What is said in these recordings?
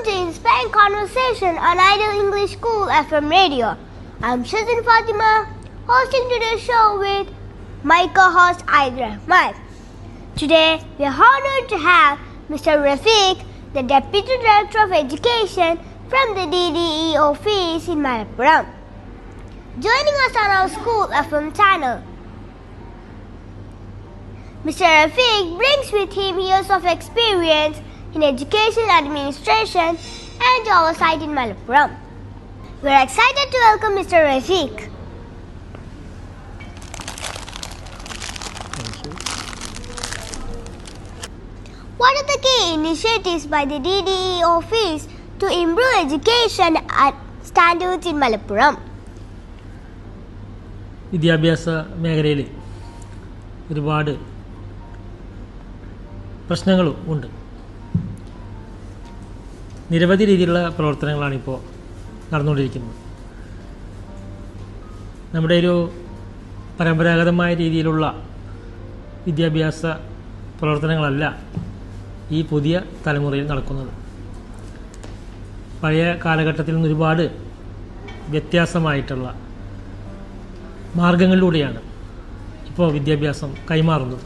to Inspiring Conversation on Ideal English School FM radio. I'm Shazin Fatima, hosting today's show with my co-host Aida Rahman. Today, we are honored to have Mr. Rafiq, the Deputy Director of Education from the DDE office in Malappuram, joining us on our School FM channel. Mr. Rafiq brings with him years of experience in education administration and oversight in Malappuram. We are excited to welcome Mr. Rafiq. Thank you. What are the key initiatives by the DDE office to improve education standards in Malappuram? വിദ്യാഭ്യാസ മേഖലയിൽ ഒരുപാട് പ്രശ്നങ്ങളും ഉണ്ട്. നിരവധി രീതിയിലുള്ള പ്രവർത്തനങ്ങളാണിപ്പോൾ നടന്നുകൊണ്ടിരിക്കുന്നത്. നമ്മുടെ ഒരു പരമ്പരാഗതമായ രീതിയിലുള്ള വിദ്യാഭ്യാസ പ്രവർത്തനങ്ങളല്ല ഈ പുതിയ തലമുറയിൽ നടക്കുന്നത്. പഴയ കാലഘട്ടത്തിൽ നിന്ന് ഒരുപാട് വ്യത്യാസമായിട്ടുള്ള മാർഗങ്ങളിലൂടെയാണ് ഇപ്പോൾ വിദ്യാഭ്യാസം കൈമാറുന്നത്.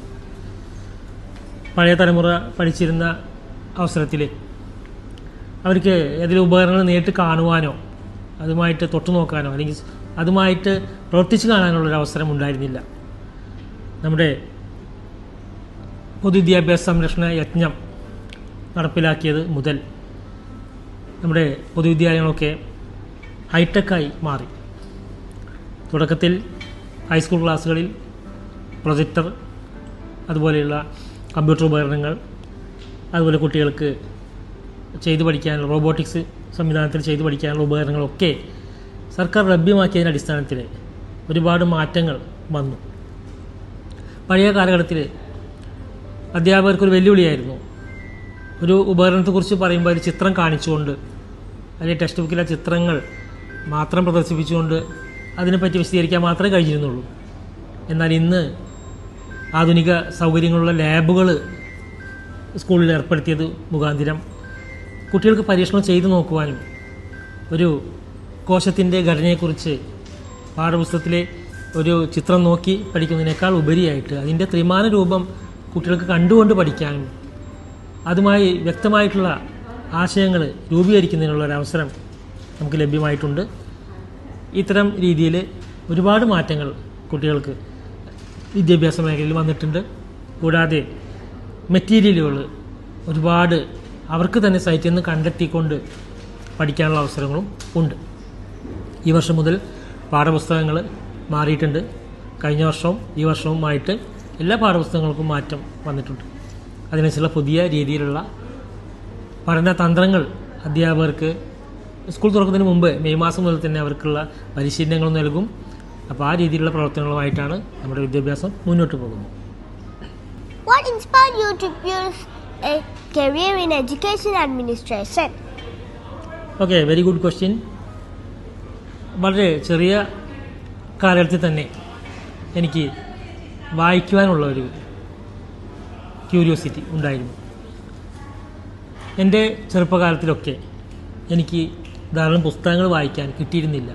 പഴയ തലമുറ പഠിച്ചിരുന്ന അവസരത്തിൽ അവർക്ക് ഏതെങ്കിലും ഉപകരണങ്ങൾ നേരിട്ട് കാണുവാനോ അതുമായിട്ട് തൊട്ടു നോക്കാനോ അല്ലെങ്കിൽ അതുമായിട്ട് പ്രവർത്തിച്ച് കാണാനുള്ളൊരു അവസരം ഉണ്ടായിരുന്നില്ല. നമ്മുടെ പൊതുവിദ്യാഭ്യാസ സംരക്ഷണ യജ്ഞം നടപ്പിലാക്കിയത് മുതൽ നമ്മുടെ പൊതുവിദ്യാലയങ്ങളൊക്കെ ഹൈടെക്കായി മാറി. തുടക്കത്തിൽ ഹൈസ്കൂൾ ക്ലാസ്സുകളിൽ പ്രൊജക്ടർ, അതുപോലെയുള്ള കമ്പ്യൂട്ടർ ഉപകരണങ്ങൾ, അതുപോലെ കുട്ടികൾക്ക് ചെയ്തു പഠിക്കാനുള്ള റോബോട്ടിക്സ് സംവിധാനത്തിൽ ചെയ്തു പഠിക്കാനുള്ള ഉപകരണങ്ങളൊക്കെ സർക്കാർ ലഭ്യമാക്കിയതിൻ്റെ അടിസ്ഥാനത്തിൽ ഒരുപാട് മാറ്റങ്ങൾ വന്നു. പഴയ കാലഘട്ടത്തിൽ അധ്യാപകർക്കൊരു വെല്ലുവിളിയായിരുന്നു. ഒരു ഉപകരണത്തെക്കുറിച്ച് പറയുമ്പോൾ ഒരു ചിത്രം കാണിച്ചുകൊണ്ട് അല്ലെങ്കിൽ ടെക്സ്റ്റ് ബുക്കിലെ ചിത്രങ്ങൾ മാത്രം പ്രദർശിപ്പിച്ചുകൊണ്ട് അതിനെപ്പറ്റി വിശദീകരിക്കാൻ മാത്രമേ കഴിഞ്ഞിരുന്നുള്ളൂ. എന്നാൽ ഇന്ന് ആധുനിക സൗകര്യങ്ങളുള്ള ലാബുകൾ സ്കൂളിൽ ഏർപ്പെടുത്തിയത് മുഖാന്തിരം കുട്ടികൾക്ക് പരീക്ഷണം ചെയ്തു നോക്കുവാനും ഒരു കോശത്തിൻ്റെ ഘടനയെക്കുറിച്ച് പാഠപുസ്തകത്തിലെ ഒരു ചിത്രം നോക്കി പഠിക്കുന്നതിനേക്കാൾ ഉപരിയായിട്ട് അതിൻ്റെ ത്രിമാന രൂപം കുട്ടികൾക്ക് കണ്ടുകൊണ്ട് പഠിക്കാനും അതുമായി വ്യക്തമായിട്ടുള്ള ആശയങ്ങൾ രൂപീകരിക്കുന്നതിനുള്ളൊരവസരം നമുക്ക് ലഭ്യമായിട്ടുണ്ട്. ഇത്തരം രീതിയിൽ ഒരുപാട് മാറ്റങ്ങൾ കുട്ടികൾക്ക് വിദ്യാഭ്യാസ മേഖലയിൽ വന്നിട്ടുണ്ട്. കൂടാതെ മെറ്റീരിയലുകൾ ഒരുപാട് അവർക്ക് തന്നെ സൈറ്റിൽ നിന്ന് കണ്ടെത്തിക്കൊണ്ട് പഠിക്കാനുള്ള അവസരങ്ങളും ഉണ്ട്. ഈ വർഷം മുതൽ പാഠപുസ്തകങ്ങൾ മാറിയിട്ടുണ്ട്. കഴിഞ്ഞ വർഷവും ഈ വർഷവുമായിട്ട് എല്ലാ പാഠപുസ്തകങ്ങൾക്കും മാറ്റം വന്നിട്ടുണ്ട്. അതിനനുസരിച്ചുള്ള പുതിയ രീതിയിലുള്ള പഠന തന്ത്രങ്ങൾ അധ്യാപകർക്ക് സ്കൂൾ തുറക്കുന്നതിന് മുമ്പ് മെയ് മാസം മുതൽ തന്നെ അവർക്കുള്ള പരിശീലനങ്ങൾ നൽകും. അപ്പോൾ ആ രീതിയിലുള്ള പ്രവർത്തനങ്ങളുമായിട്ടാണ് നമ്മുടെ വിദ്യാഭ്യാസം മുന്നോട്ട് പോകുന്നത്. What inspired you to pursue a career in education administration? Okay, very good question. വളരെ ചെറിയ കാലഘട്ടത്തിൽ തന്നെ എനിക്ക് വായിക്കുവാനുള്ള ഒരു ക്യൂരിയോസിറ്റി ഉണ്ടായിരുന്നു. എൻ്റെ ചെറുപ്പകാലത്തിലൊക്കെ എനിക്ക് ധാരാളം പുസ്തകങ്ങൾ വായിക്കാൻ കിട്ടിയിരുന്നില്ല.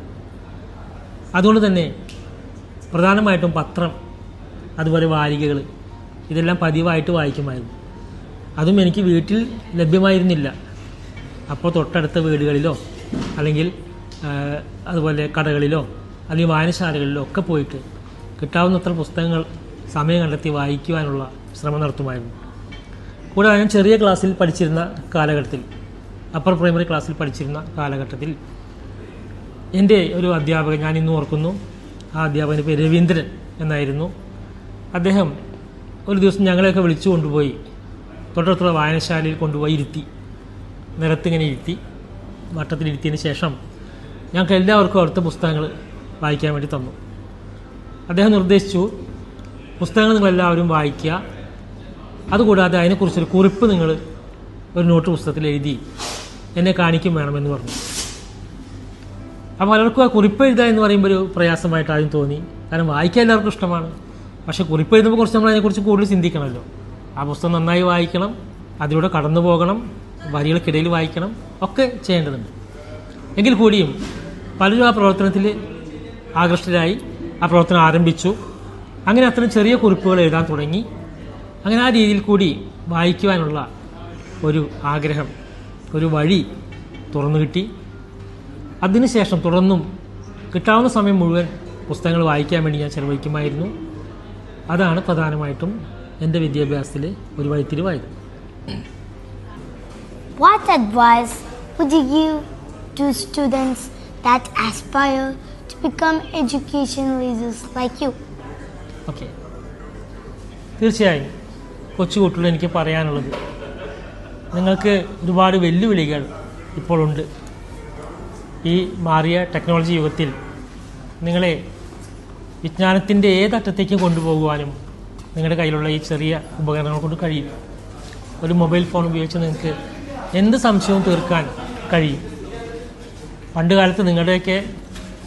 അതുകൊണ്ട് തന്നെ പ്രധാനമായിട്ടും പത്രം, അതുപോലെ വാരികകൾ, ഇതെല്ലാം പതിവായിട്ട് വായിക്കുമായിരുന്നു. അതും എനിക്ക് വീട്ടിൽ ലഭ്യമായിരുന്നില്ല. അപ്പോൾ തൊട്ടടുത്ത വീടുകളിലോ അല്ലെങ്കിൽ അതുപോലെ കടകളിലോ അല്ലെങ്കിൽ വായനശാലകളിലോ ഒക്കെ പോയിട്ട് കിട്ടാവുന്നത്ര പുസ്തകങ്ങൾ സമയം കണ്ടെത്തി വായിക്കുവാനുള്ള ശ്രമം നടത്തുമായിരുന്നു. കൂടാതെ ഞാൻ ചെറിയ ക്ലാസ്സിൽ പഠിച്ചിരുന്ന കാലഘട്ടത്തിൽ, അപ്പർ പ്രൈമറി ക്ലാസ്സിൽ പഠിച്ചിരുന്ന കാലഘട്ടത്തിൽ എൻ്റെ ഒരു അധ്യാപകൻ ഞാൻ ഇന്നും ഓർക്കുന്നു. ആ അധ്യാപകൻ്റെ പേര് രവീന്ദ്രൻ എന്നായിരുന്നു. അദ്ദേഹം ഒരു ദിവസം ഞങ്ങളെയൊക്കെ വിളിച്ചു കൊണ്ടുപോയി തൊട്ടടുത്തുള്ള വായനശാലയിൽ കൊണ്ടുപോയി ഇരുത്തി, നിലത്തിങ്ങനെ ഇരുത്തി, വട്ടത്തിലിരുത്തിയതിന് ശേഷം ഞങ്ങൾക്ക് എല്ലാവർക്കും അവിടുത്തെ പുസ്തകങ്ങൾ വായിക്കാൻ വേണ്ടി തന്നു. അദ്ദേഹം നിർദ്ദേശിച്ചു, പുസ്തകങ്ങൾ നിങ്ങളെല്ലാവരും വായിക്കുക, അതുകൂടാതെ അതിനെക്കുറിച്ചൊരു കുറിപ്പ് നിങ്ങൾ ഒരു നോട്ട് പുസ്തകത്തിൽ എഴുതി എന്നെ കാണിക്കും വേണമെന്ന് പറഞ്ഞു. അപ്പോൾ പലർക്കും ആ കുറിപ്പ് എഴുതുക എന്ന് പറയുമ്പോൾ ഒരു പ്രയാസമായിട്ട് ആദ്യം തോന്നി. കാരണം വായിക്കാൻ എല്ലാവർക്കും ഇഷ്ടമാണ്. പക്ഷേ കുറിപ്പ് എഴുതുമ്പോൾ കുറച്ച് നമ്മൾ അതിനെക്കുറിച്ച് കൂടുതൽ ചിന്തിക്കണമല്ലോ. ആ പുസ്തകം നന്നായി വായിക്കണം, അതിലൂടെ കടന്നു പോകണം, വരികൾക്കിടയിൽ വായിക്കണം, ഒക്കെ ചെയ്യേണ്ടതുണ്ട്. എങ്കിൽ കൂടിയും പലരും ആ പ്രവർത്തനത്തിൽ ആകൃഷ്ടരായി ആ പ്രവർത്തനം ആരംഭിച്ചു. അങ്ങനെ അത്തരം ചെറിയ കുറിപ്പുകൾ എഴുതാൻ തുടങ്ങി. അങ്ങനെ ആ രീതിയിൽ കൂടി വായിക്കുവാനുള്ള ഒരു ആഗ്രഹം, ഒരു വഴി തുറന്നു കിട്ടി. അതിനുശേഷം തുടർന്നും കിട്ടാവുന്ന സമയം മുഴുവൻ പുസ്തകങ്ങൾ വായിക്കാൻ വേണ്ടി ഞാൻ ചെലവഴിക്കുമായിരുന്നു. അതാണ് പ്രധാനമായിട്ടും എൻ്റെ വിദ്യാഭ്യാസത്തിൽ ഒരു വഴിത്തിരിവായത്. What advice would you give to students that aspire to become education leaders like you? Okay, തീർച്ചയായും കൊച്ചുകുട്ടികളോട് എനിക്ക് പറയാനുള്ളത്, നിങ്ങൾക്ക് ഒരുപാട് വെല്ലുവിളികൾ ഇപ്പോഴുണ്ട്. ഈ മാറിയ ടെക്നോളജി യുഗത്തിൽ നിങ്ങളെ വിജ്ഞാനത്തിൻ്റെ ഏതറ്റത്തേക്കും കൊണ്ടുപോകുവാനും നിങ്ങളുടെ കയ്യിലുള്ള ഈ ചെറിയ ഉപകരണങ്ങൾ കൊണ്ട് കഴിയും. ഒരു മൊബൈൽ ഫോൺ ഉപയോഗിച്ച് നിങ്ങൾക്ക് എന്ത് സംശയവും തീർക്കാൻ കഴിയും. പണ്ട് കാലത്ത് നിങ്ങളുടെയൊക്കെ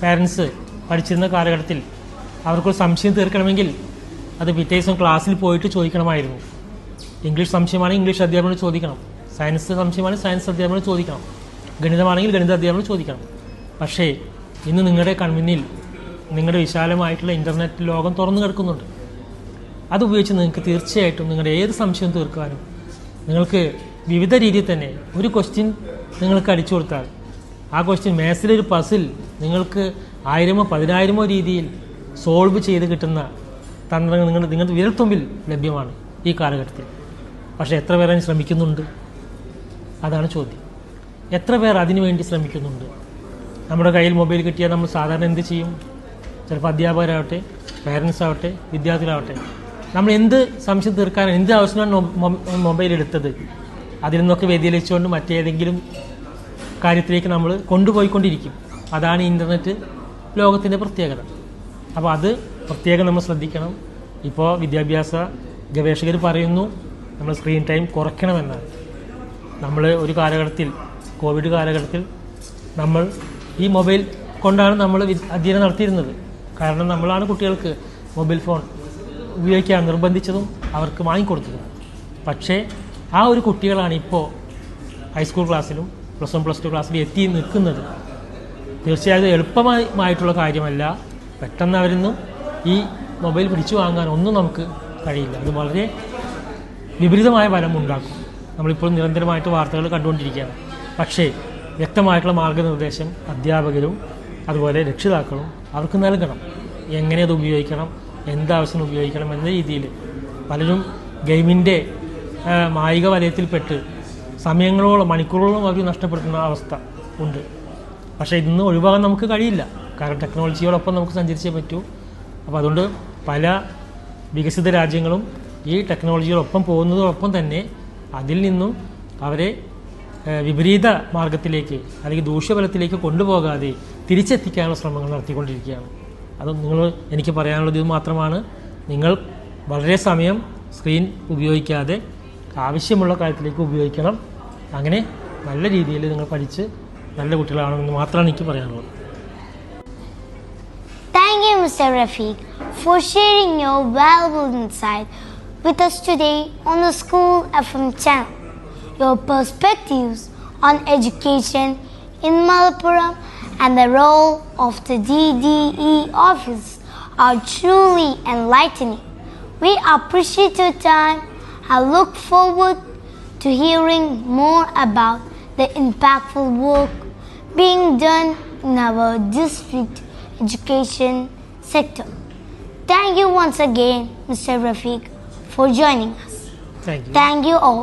പാരൻസ് പഠിച്ചിരുന്ന കാലഘട്ടത്തിൽ അവർക്കൊരു സംശയം തീർക്കണമെങ്കിൽ അത് പിറ്റേ ദിവസം ക്ലാസ്സിൽ പോയിട്ട് ചോദിക്കണമായിരുന്നു. ഇംഗ്ലീഷ് സംശയമാണെങ്കിൽ ഇംഗ്ലീഷ് അധ്യാപകനോട് ചോദിക്കണം, സയൻസ് സംശയമാണെങ്കിൽ സയൻസ് അധ്യാപകനോട് ചോദിക്കണം, ഗണിതമാണെങ്കിൽ ഗണിത അധ്യാപകനോട് ചോദിക്കണം. പക്ഷേ ഇന്ന് നിങ്ങളുടെ കൺമുന്നിൽ നിങ്ങളുടെ വിശാലമായിട്ടുള്ള ഇൻ്റർനെറ്റ് ലോകം തുറന്നു കിടക്കുന്നുണ്ട്. അതുപയോഗിച്ച് നിങ്ങൾക്ക് തീർച്ചയായിട്ടും നിങ്ങളുടെ ഏത് സംശയവും തീർക്കാനും, നിങ്ങൾക്ക് വിവിധ രീതിയിൽ തന്നെ ഒരു ക്വസ്റ്റ്യൻ നിങ്ങൾക്ക് അടിച്ചു കൊടുത്താൽ ആ ക്വസ്റ്റ്യൻ മാത്സിലൊരു പസിൽ നിങ്ങൾക്ക് 1000-ഓ 10,000-ഓ രീതിയിൽ സോൾവ് ചെയ്ത് കിട്ടുന്ന തന്ത്രങ്ങൾ നിങ്ങളുടെ വിരൽത്തുമ്പിൽ ലഭ്യമാണ് ഈ കാലഘട്ടത്തിൽ. പക്ഷേ എത്ര പേർ അതിന് ശ്രമിക്കുന്നുണ്ട്? അതാണ് ചോദ്യം. എത്ര പേർ അതിനു വേണ്ടി ശ്രമിക്കുന്നുണ്ട്? നമ്മുടെ കയ്യിൽ മൊബൈൽ കിട്ടിയാൽ നമ്മൾ സാധാരണ എന്ത് ചെയ്യും? ചിലപ്പോൾ അധ്യാപകരാവട്ടെ, പാരൻസ് ആവട്ടെ, വിദ്യാർത്ഥികളാവട്ടെ, നമ്മൾ എന്ത് സംശയം തീർക്കാൻ എന്ത് ആവശ്യമാണ് മൊബൈൽ എടുത്തത്, അതിൽ നിന്നൊക്കെ വ്യതിചലിച്ചുകൊണ്ട് മറ്റേതെങ്കിലും കാര്യത്തിലേക്ക് നമ്മൾ കൊണ്ടുപോയിക്കൊണ്ടിരിക്കും. അതാണ് ഇൻ്റർനെറ്റ് ലോകത്തിൻ്റെ പ്രത്യേകത. അപ്പോൾ അത് പ്രത്യേകം നമ്മൾ ശ്രദ്ധിക്കണം. ഇപ്പോൾ വിദ്യാഭ്യാസ ഗവേഷകർ പറയുന്നു നമ്മൾ സ്ക്രീൻ ടൈം കുറയ്ക്കണമെന്നാണ്. നമ്മൾ ഒരു കാലഘട്ടത്തിൽ, കോവിഡ് കാലഘട്ടത്തിൽ, നമ്മൾ ഈ മൊബൈൽ കൊണ്ടാണ് നമ്മൾ അധ്യയനം നടത്തിയിരുന്നത്. കാരണം നമ്മളാണ് കുട്ടികൾക്ക് മൊബൈൽ ഫോൺ ഉപയോഗിക്കാൻ നിർബന്ധിച്ചതും അവർക്ക് വാങ്ങിക്കൊടുത്തതും. പക്ഷേ ആ ഒരു കുട്ടികളാണ് ഇപ്പോൾ ഹൈസ്കൂൾ ക്ലാസ്സിലും +1 +2 ക്ലാസ്സിലും എത്തി നിൽക്കുന്നത്. തീർച്ചയായും എളുപ്പമായിട്ടുള്ള കാര്യമല്ല. പെട്ടെന്ന് അവരൊന്നും ഈ മൊബൈൽ പിടിച്ചു വാങ്ങാൻ ഒന്നും നമുക്ക് കഴിയില്ല. അത് വളരെ വിപരീതമായ ഫലം ഉണ്ടാക്കും. നമ്മളിപ്പോൾ നിരന്തരമായിട്ട് വാർത്തകൾ കണ്ടുകൊണ്ടിരിക്കുകയാണ്. പക്ഷേ വ്യക്തമായിട്ടുള്ള മാർഗ്ഗനിർദ്ദേശം അധ്യാപകരും അതുപോലെ രക്ഷിതാക്കളും അവർക്ക് നൽകണം. എങ്ങനെ അത് ഉപയോഗിക്കണം, എന്താവശ്യം ഉപയോഗിക്കണം എന്ന രീതിയിൽ. പലരും ഗെയിമിൻ്റെ മായിക വലയത്തിൽപ്പെട്ട് സമയങ്ങളോളം മണിക്കൂറോളം അവർ നഷ്ടപ്പെടുത്തുന്ന അവസ്ഥ ഉണ്ട്. പക്ഷേ ഇന്ന് ഒഴിവാകാൻ നമുക്ക് കഴിയില്ല. കാരണം ടെക്നോളജിയോടൊപ്പം നമുക്ക് സഞ്ചരിച്ചേ പറ്റൂ. അപ്പോൾ അതുകൊണ്ട് പല വികസിത രാജ്യങ്ങളും ഈ ടെക്നോളജിയോടൊപ്പം പോകുന്നതോടൊപ്പം തന്നെ അതിൽ നിന്നും അവരെ വിപരീത മാർഗത്തിലേക്ക് അല്ലെങ്കിൽ ദൂഷ്യഫലത്തിലേക്ക് കൊണ്ടുപോകാതെ തിരിച്ചെത്തിക്കാനുള്ള ശ്രമങ്ങൾ നടത്തിക്കൊണ്ടിരിക്കുകയാണ്. അത് എനിക്ക് പറയാനുള്ളത് ഇത് മാത്രമാണ്. നിങ്ങൾ വളരെ സമയം സ്ക്രീൻ ഉപയോഗിക്കാതെ ആവശ്യമുള്ള കാര്യത്തിലേക്ക് ഉപയോഗിക്കണം. അങ്ങനെ നല്ല രീതിയിൽ നിങ്ങൾ പഠിച്ച് നല്ല കുട്ടികളാണെന്ന് മാത്രമാണ് എനിക്ക് പറയാനുള്ളത്. Thank you, Mr. Rafiq, for sharing your valuable insight with us today on the School FM channel. Your perspectives on education in Malappuram and the role of the DDE office are truly enlightening. We appreciate your time and look forward to hearing more about the impactful work being done in our district education sector. Thank you once again, Mr. Rafiq, for joining us. Thank you. Thank you all.